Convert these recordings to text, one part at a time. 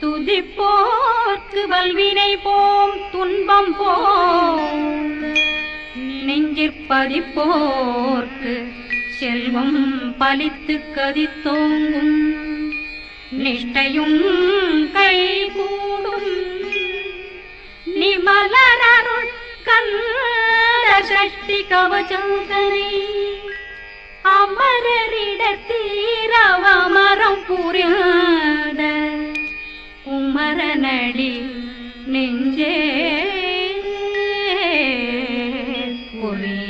துதிப்போர்க்கு வல்வினை போம் துன்பம் போம் நெஞ்சிற்பதிப்போர்க்கு செல்வம் பலித்து கதித்தோங்கும் நிஷ்டையும் கைகூடும் நிமலரருள் கந்த சஷ்டி கவசந்தனை அமரரிடத்தீரவமரம் புரியாத குமரனடி நெஞ்சே புரி.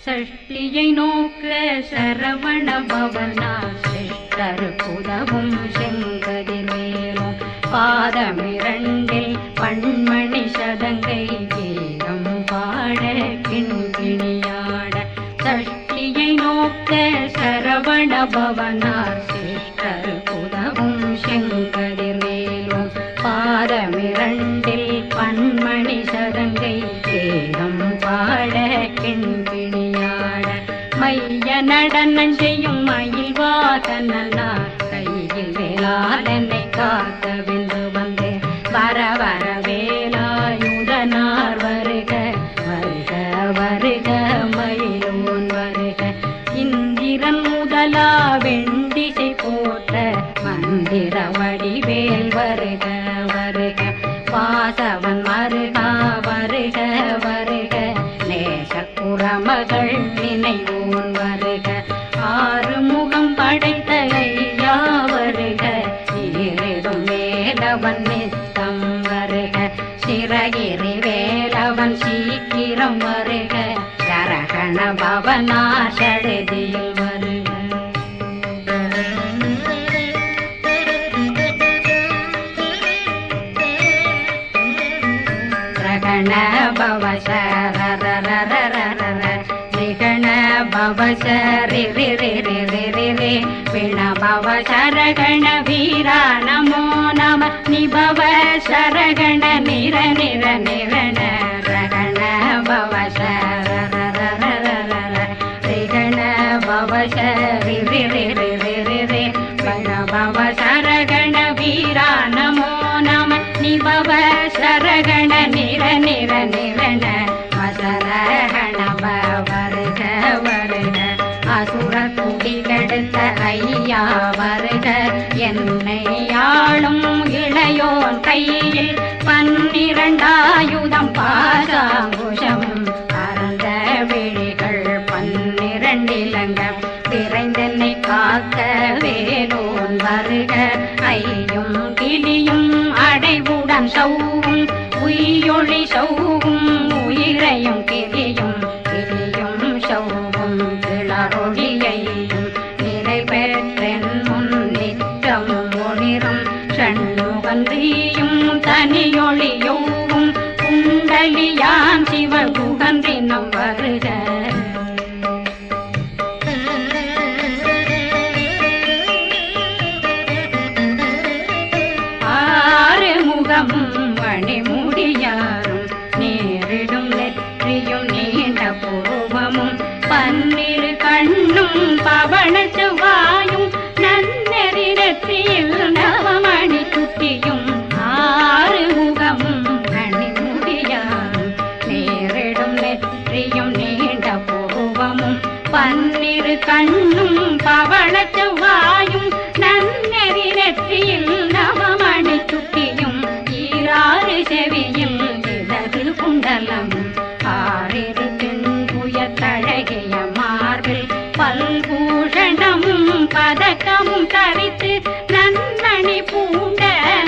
சஷ்டியை நோக்க சரவண பவனா சிஷ்டருக்குதவும் செங்கதிர் மேலும் பாதமிரண்டில் பண்மணி சதங்கை கீதம் பாட கிண்கிணியாட. சஷ்டியை நோக்க சரவண பவனார் சிஷ்டருக்குதவும் செங்கதிர் மேலும் பாதமிரண்டில் பண்மணி சதங்கை கீதம் பாட கிண்கிணியாட. மைய நடனம் செய்யும் மயில் வாதனார் கையில் வேளாளனை காக்க வென்று வந்து வர வர வேலாயுதனார் வருக வருக வருக மயிலோன் வருக. இந்திரன் முதலா வெண்டிசை போட்ட மந்திர வடிவேல் வருக வருக. வாசவன் மருகா வருக வருக நேசக்குறமகள் நினைவோன் வருக. ஆறுமுகம் படைத்த ஐயா வருக ஈரிடும் வேலவன் நித்தம் வருக. சிறகிரி வேலவன் சீக்கிரம் வருக சரகண பவனா சடுதியில் வருக. ரகண பவ சரரரரரர நிகண பவ சரி ரி ரி ரி ரி ரி ரி விண பவ சரகண வீரா நமோ நம நிபவ சரகண நிர நிர நிரண ரகண பவ சரரரரரர ரிகண பவ சரி ரி ரி ரி ரி ரி ரி விண பவ சரகண வீரா நமோ நம நிபவ சரகண நிர நிர நிரண வசரகண வருக வருக. அசுர குடிகெடுத்த ஐயா வருக என்னை ஆளும் இளையோன் கையில் 12 பாசாங்குஷம் பரந்த விழிகள் 12 இலங்கம் விரைந்தென்னை காக்க வேலோன் வருக. ஐயும் கிளியும் அடைவுடன் சௌவும் உயிரொளி சௌவும் உயிரையும் கிளியும் கிளியும் சௌவும் கிளரொளியையும் நிறை பெற்றென் முன் நித்தம் ஒளிரும் ஷண்முகன்றியும் தனியொளியோவும் குண்டலியான் சிவகுகன்றினம் வருக. ஆறுமுகமும் மணிமுடியாரும் நேரிடும் நெற்றியும் நீண்ட பூர்வமும் 12 கண்ணும் பவள செவ்வாயும் நன்னெறி நெற்றியில் நவமணி சுட்டியும். ஆறுமுகமும் மணிமுடியாரும் நேரிடும் நெற்றியும் நீண்ட பூர்வமும் 12 கண்ணும் பவள செவ்வாயும் நன்னெறி நெற்றியில் நவமணி சுட்டியும். ஈராறு செவியில் இடது குண்டலம் 6 தின்புயத்தழகிய மார்பில் பல்பூஷணமும் பதக்கமும் தரித்து நன்மணி பூண்ட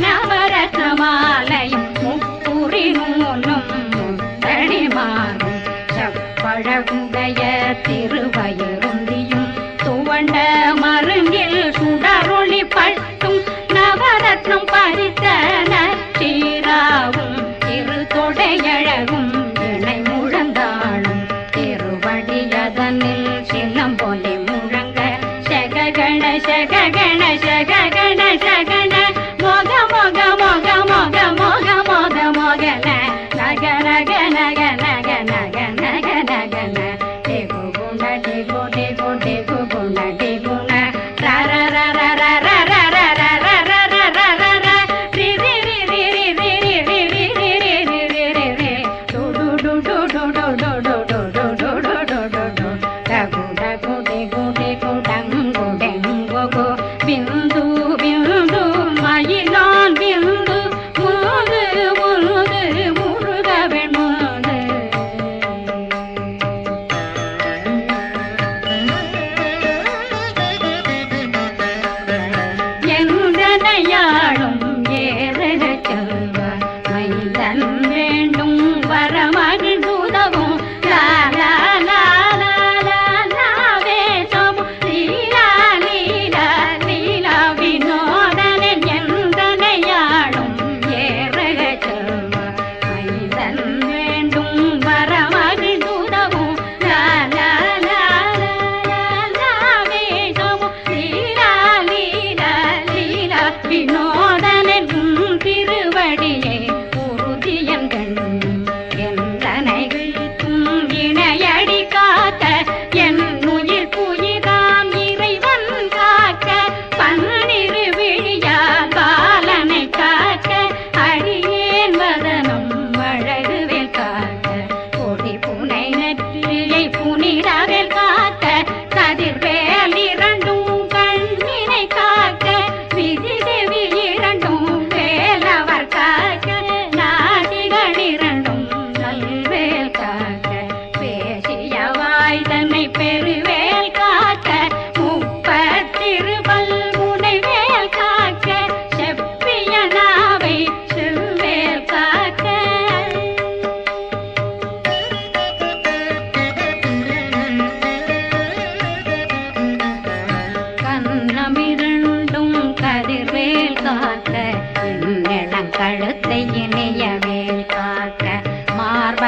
நவரத்ன மாலையும் முப்புரி நூலும் முத்தணி மாறும் செப்பழகுடைய திருவயருந்தியும் துவண்ட மருங்கில் சுடரொளி பட்டும் நவரத்னம் பறித்த நச்சீராவும் இரு தொடையழகும் இணை முழந்தாளும் திருவடியதனில் சிலம்பொலி முழங்க சககண சககண சககண சகண மொக மொக மொக மொக மொக மொக மொகன நக நக நக நக நக நக நக நக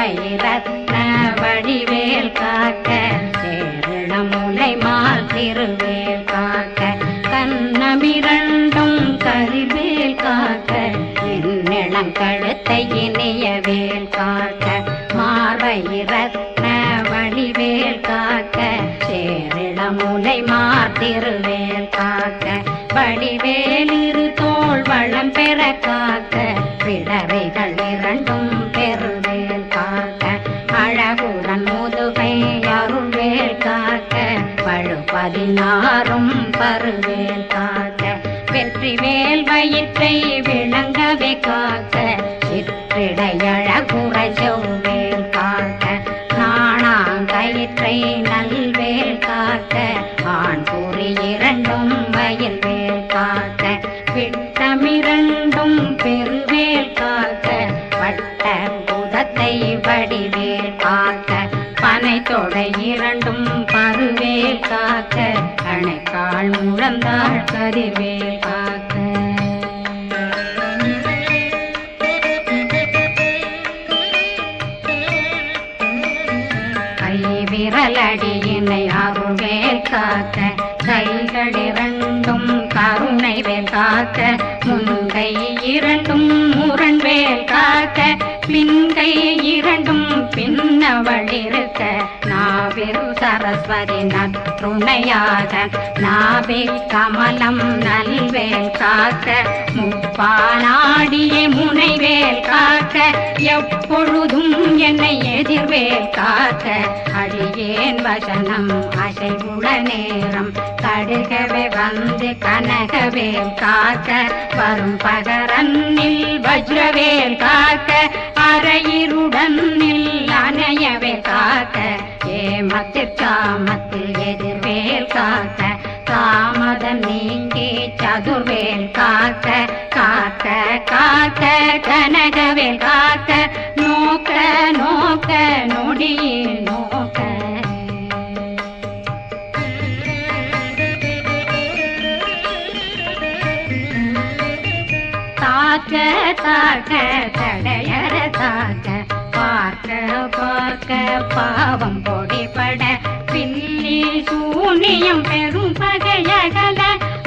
மார்பயிரத்ன வடிவேல் காக்க சேரணமுலை மால் திருவேல் காக்க கண்ணமிரண்டும் கரிவேல் காக்க என்னிளம் கழுத்தை இனிய வேல் காக்க மார்பயிரத்ன வடிவேல் காக்க சேரணமுலை மால் திருவேல் காக்க வடிவேல் இரு தோள் வளம் பெற காக்க பிடரைகள் இரண்டும் பெருவேல் காக்க அழகுடன் முதுகை அருள்வேல் காக்க பழு 16 பருவேல் காக்க வெற்றிவேல் வயிற்றை விளங்கவே காக்க சிற்றிடையழகுற செவ்வேல் காக்க நாணாங்கயிற்றை நல்வேல் காக்க ஆண் குறி இரண்டும் வயல்வேல் காக்க விட்டமிரண்டும் பெருவேல் காக்க வட்ட புதத்தை வடிவேல் காக்க பனை தொடை இரண்டும் பருவேல் காக்க அணைக்கால் முழந்தாள் கதிர்வேல் காக்க கை விரலடியினை அருள்வேல் காக்க கைகள் இரண்டும் கருணை வேல் காக்க முன்கை இரண்டும் முரண்வேல் காக்க பின்கை இரண்டும் பின்னவளிருக்க நாவில் சரஸ்வதி நற்றுணையாக நாவே கமலம் நல்வேல் காக்க முப்பானாடியே முனைவேல் காக்க எப்பொழுதும் என்னை எதிர்வேல் காக்க அடியேன் வசனம் அசைவுள நேரம் கடுகவே வந்து கனகவேல் காக்க வரும் பகரன்னில் வஜ்ரவேல் காக்க அரையிருடன் அணையவே காக்க ஏமத்தில் காமத்தில் எதிர்வேல் காக்க காமதம் நீங்கி சதுர்வேல் காக்க காக்க காக்க கனகவேல் காக்க நோக்க நோக்க நொடியில் நோக்க தாக்க தாக்க தடையற தாக்க பார்க்க பார்க்க பாவம் பொடிபட பில்லி சூனியம் பெரும் பகையகல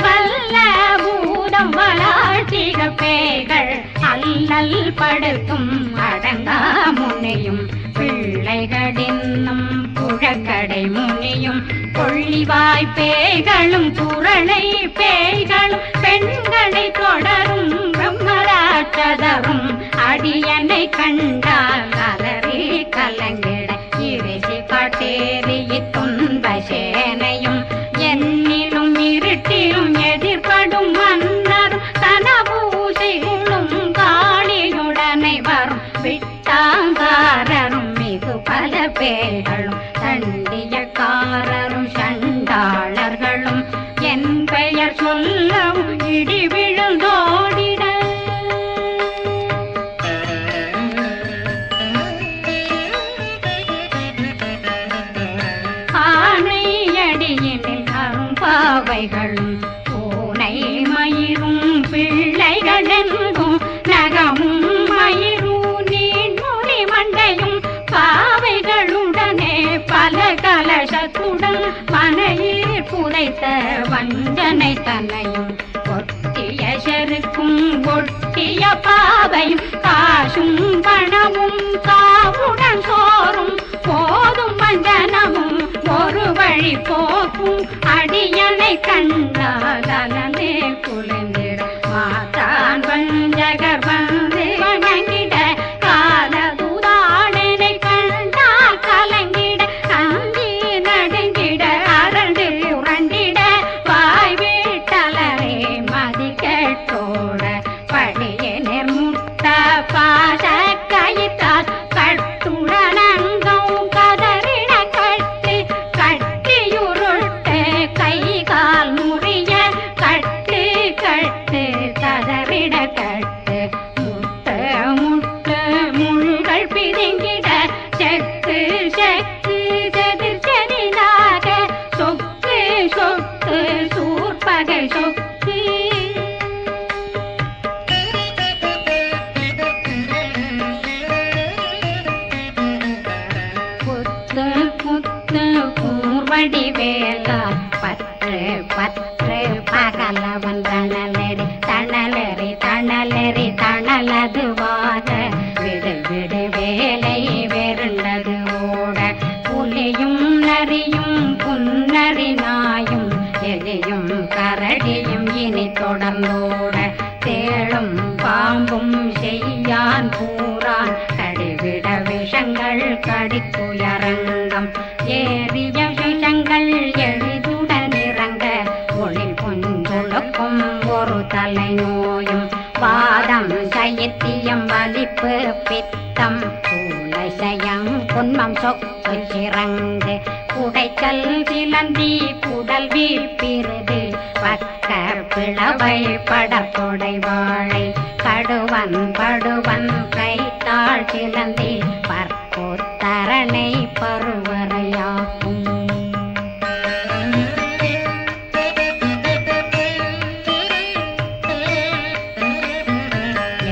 வல்ல பூதம் வளாழ்த்திக பேய்கள் அல்லல் படுத்தும் அடங்கா முனையும் பிள்ளைகளின்னும் புழக்கடை முனியும் கொள்ளிவாய் பேய்களும் குரளை பேய்களும் பெண்களை தொடரும் பிரம்மராட்சதரும் அடியனை கண்டால் அலறி கலங்கிட இரிசி காட்டேறிய துன்ப சேனையும் என்னிலும் இருட்டிலும் எதிர்படும் மன்னரும் தனபூசைகளும் காளியுடனை வரும் விட்டாங்காரரும் மிகு பல பேர்களும் தண்டியக்காரரும் சண்டாளர்களும் என் பெயர் சொல்லவும் இடி விழுந்தோடிட ஆணையடியினில் அரும்பாவைகளும் பூனை மயிரும் பிள்ளைகளெங்கும் நகமும் மயிரும் நீண்முடி மண்டையும் பாவைகளுடனே பல கலசத்துடன் மனையில் புதைத்த வஞ்சனை தன்னையும் ஒட்டிய செருக்கும் ஒட்டிய பாவையும் காசும் பணமும் காவுடன் சோறும் போதும் வஞ்சனமும் ஒரு வழி போக்கும் அடியனை கண்டால் அலந்தே குளிர்ந்திட மாத்தான் வஞ்சகர் வந்து வணங்கிட காலதுதாடனை கண்டால் கலங்கிட அங்கி நடுங்கிட அரண்டு புரண்டிட வாய் வீட்டலரே மதி கேட்டோட படிய நிர்முட்ட பாச கை வடிவேலால் பற்று பற்று பகலவன் தணலடி தணலறி தணலறி தணலதுவாக விடு விடு வேலை வெருண்டது ஓட புலியும் நரியும் புன்னறி நாயும் எலியும் கரடியும் இனி தொடர்ந்தோட தேளும் பாம்பும் செய்யான் பூரான் கடிவிட விஷங்கள் கடித்துயரங்கம் ஏறிய விஷங்கள் எளிதுடன் இறங்க ஒளில் கொஞ்சொழுக்கும் ஒரு தலை நோயும் வாதம் சைத்தியம் வலிப்பு பித்தம் பூலைசயம் குன்மம் சொக்கு சிறங்கு குடைச்சல் சிலந்தி புடல் வீப்பிருது பக்க பிளவை படத்தொடை வாழை கடுவன் படுவன் கைத்தாள் சிலந்தி பற்போத்தரணை பருவரையாக்கும்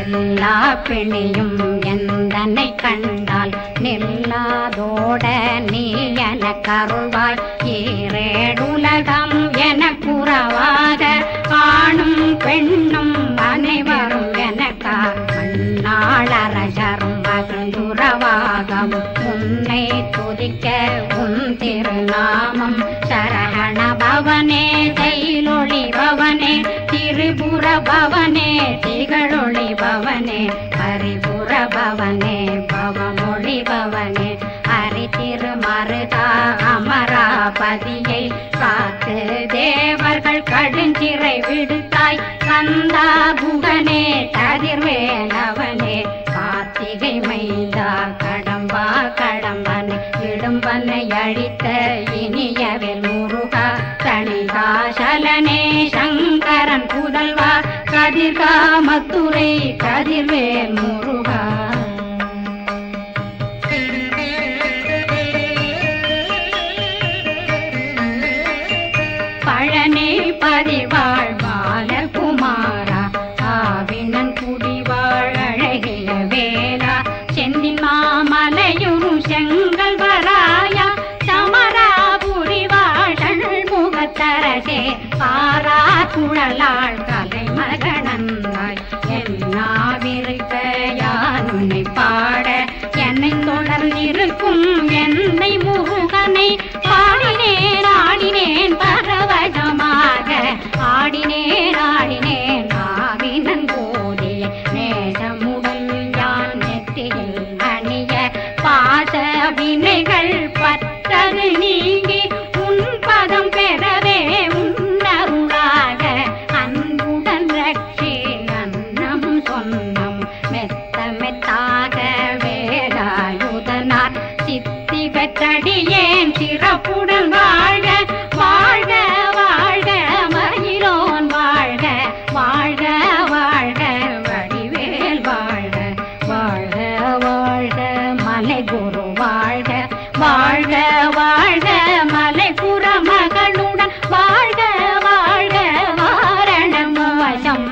எல்லா பிணியும் எந்தனை கண்டால் நில்லாதோட நீ என கருவாய் ஈரேடுலகம் என குறவாக ஆணும் பெண்ணும் அனைவரும் எனக்கா மண்ணாளரசரும் மகிழ்ந்துறவாகவும் உன்னை துதிக்க உன் திருநாமம் சரகண பவனே தைலொளி பவனே திரிபுர பவனே திகழொளி பவனே பரிபுர பவனே பவமொழி பவனே ஹரி திருமருதா அமராபதியை காத்து தேவர்கள் கடுஞ்சிறை விடுத்தாய் கந்தா புகனே கதிர்வேலவனே கார்த்திகை மைந்தா கடம்பா கடம்பனை இடும்பனை அழித்த இனியவில் முருகா தணிகாசலனே சங்கரன் புதல்வா கதிர்காமத்துரை கதிர்வேல் முருகா பழனி பதிவாழ் பாலகுமாரா ஆவினன் குடிவாழ் அழகிய வேலா செந்தின் மாமலையுரு செங்கல் வராயா சமராபுரி வாழல் முகத்தரசே பாரா குழலாள் கலை மகனந்தாய் என்னாவிருக்க யான் உன்னை பாட என்னை தொடர்ந்திருக்கும் என்னை முருகனை பாடினேன் ஆடினேன் பரவசமாக ஆடினேன் ஆடினேன் ஆவினன் போதிய நேசமுடன் யான் நெற்றியில் அணிய பாச வினைகள் பத்தது நீங்கி உன் பதம் பெறவே உன்னருளாக அன்புடன் ரட்சி அன்னம் சொன்னம் மெத்த மெத்தாக வேலாயுதனார் சித்தி பெற்றடியேன் சிறப்புடன் வாழ்க வாழ்க வாழ்க மயிலோன் வாழ்க வாழ்க வாழ்க வடிவேல் வாழ்க வாழ்க வாழ்க மலை குரு வாழ்க வாழ்க வாழ்க மலை புற மகளுடன் வாழ்க வாழ்க வாரணம் வசம்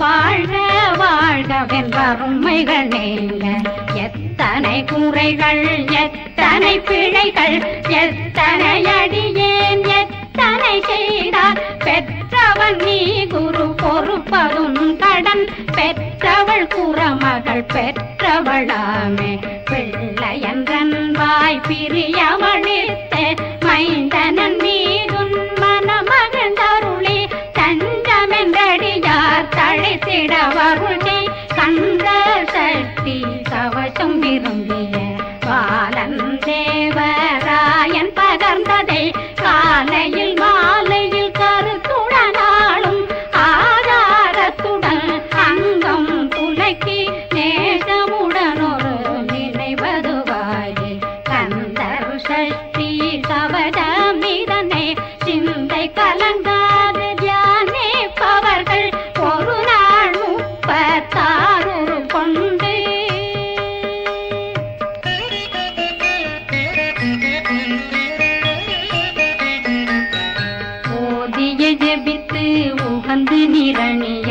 வாழ்க வாழ்கவென் வறுமைகள் நீங்க எத்தனை குறைகள் எத்தனை பிழைகள் எத்தனை அடியேன் எத்தனை செய்தார் பெற்றவன் நீ குரு பொறுப்பதும் கடன் பெற்றவள் குறமகள் பெற்றவளாமே பிள்ளையன்றன் வாய் பிரியவழித்த மைந்தனன் மீதுன் மனமகந்தருளி தஞ்சமென்றடியார் தழைத்திட வருளை கந்த சக்தி கவசம் விரும்பிய பாலன் தேவராயன் பகர்ந்ததை காலையில் மாலையில் கருத்துடனாலும் ஆதாரத்துடன் அங்கம் துலக்கி நேசமுடன் ஒரு நினைவதுவாகி கந்தர் சஷ்டி கவசமிதனை சிந்தை கலங்காத தியானிப்பவர்கள் ஒரு நாள் 36 கொண்டு ஓதிய ஜெபித்து உகந்து நிரணிய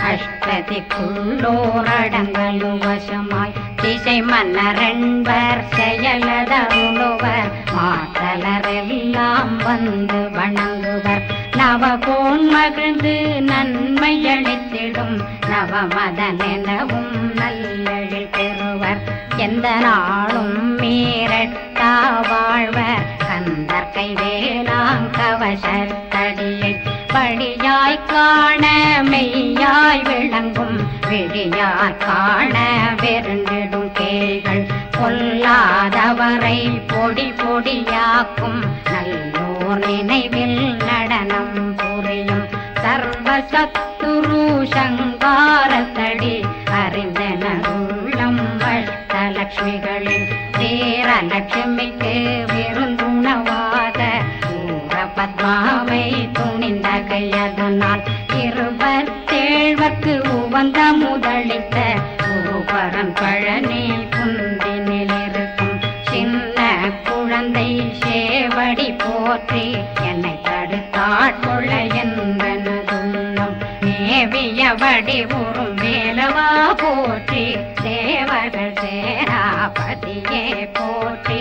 அஷ்ட சரதிக்குள்ளோரடங்கலும் வசமாய் திசை மன்னரென்பர் செயலதருளுவர் மாற்றலரெல்லாம் வந்து வணங்குவர் நவகோன் மகிழ்ந்து நன்மையளித்திடும் நவமதனெனவும் நல்லெழில் பெறுவர் எந்த நாளும் மீறட்டா வாழ்வர் கந்தற்கை வேளாங்கவசத்தடியை படியாய் காண மெய்யாய் விளங்கும் விழியார் காண வெருண்டிடும் கேள்கள் கொல்லாதவரை பொடி பொடியாக்கும் நல்லோர் நினைவில் நடனம் புரியும் சர்வசத்துரு சங்காரத்தடி அறிந்தனருள்ளம் வஷ்டலட்சுமிகளில் வீரலட்சுமிக்கு விருந்துணவாத பத்மாவை துணிந்த கையதனால் 27 உவந்த முதலித்த குருபரன் பழனி குந்தினில் இருக்கும் சின்ன குழந்தை சேவடி போற்றி என்னை தடுத்தாட்கொள்ள என்பனதுள்ளம் மேவியபடி உறும் வேலவா போற்றி தேவர்கள் சேராபதியே போற்றி